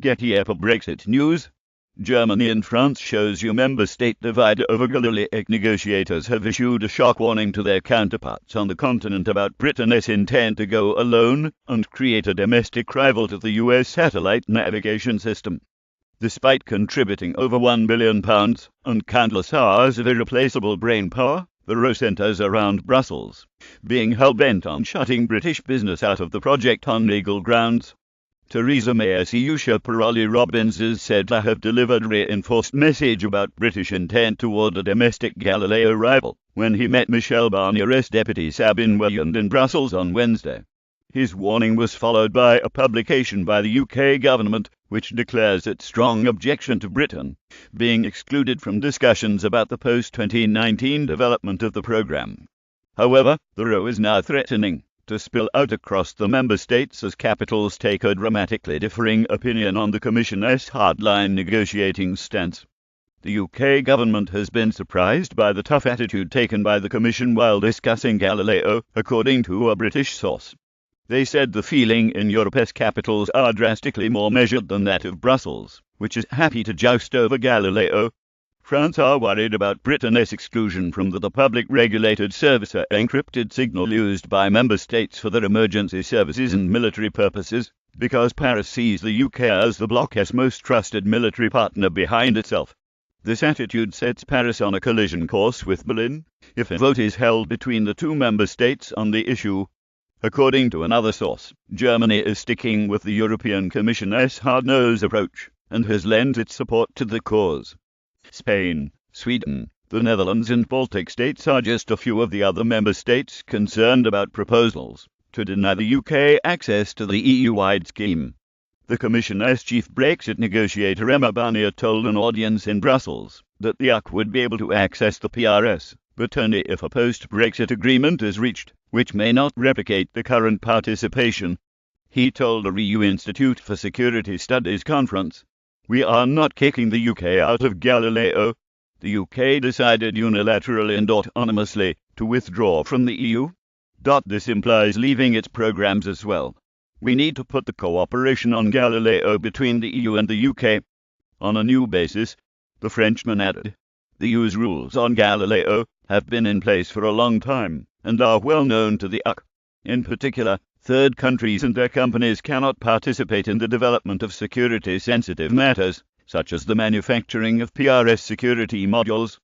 Getty for Brexit News. Germany and France shows you member state divide over Galileo. Negotiators have issued a shock warning to their counterparts on the continent about Britain's intent to go alone and create a domestic rival to the US satellite navigation system. Despite contributing over £1 billion and countless hours of irreplaceable brain power, the row centres around Brussels, being hell-bent on shutting British business out of the project on legal grounds. Theresa May's EU chaperone Ollie Robbins is said to have delivered a reinforced message about British intent toward a domestic Galileo rival when he met Michel Barnier's deputy Sabine Weyand in Brussels on Wednesday. His warning was followed by a publication by the UK government which declares its strong objection to Britain being excluded from discussions about the post-2019 development of the programme. However, the row is now threatening to spill out across the member states as capitals take a dramatically differing opinion on the Commission's hardline negotiating stance. The UK government has been surprised by the tough attitude taken by the Commission while discussing Galileo, according to a British source. They said the feeling in Europe's capitals are drastically more measured than that of Brussels, which is happy to joust over Galileo. France are worried about Britain's exclusion from the public regulated service, an encrypted signal used by member states for their emergency services and military purposes, because Paris sees the UK as the bloc's most trusted military partner behind itself. This attitude sets Paris on a collision course with Berlin if a vote is held between the two member states on the issue. According to another source, Germany is sticking with the European Commission's hard-nosed approach and has lent its support to the cause. Spain, Sweden, the Netherlands and Baltic states are just a few of the other member states concerned about proposals to deny the UK access to the EU-wide scheme. The Commission's chief Brexit negotiator Emma Barnier told an audience in Brussels that the UK would be able to access the PRS, but only if a post-Brexit agreement is reached, which may not replicate the current participation. He told a EU Institute for Security Studies conference, "We are not kicking the UK out of Galileo. The UK decided unilaterally and autonomously to withdraw from the EU. This implies leaving its programs as well. We need to put the cooperation on Galileo between the EU and the UK on a new basis," the Frenchman added. The EU's rules on Galileo have been in place for a long time and are well known to the UK. In particular, third countries and their companies cannot participate in the development of security-sensitive matters, such as the manufacturing of PRS security modules.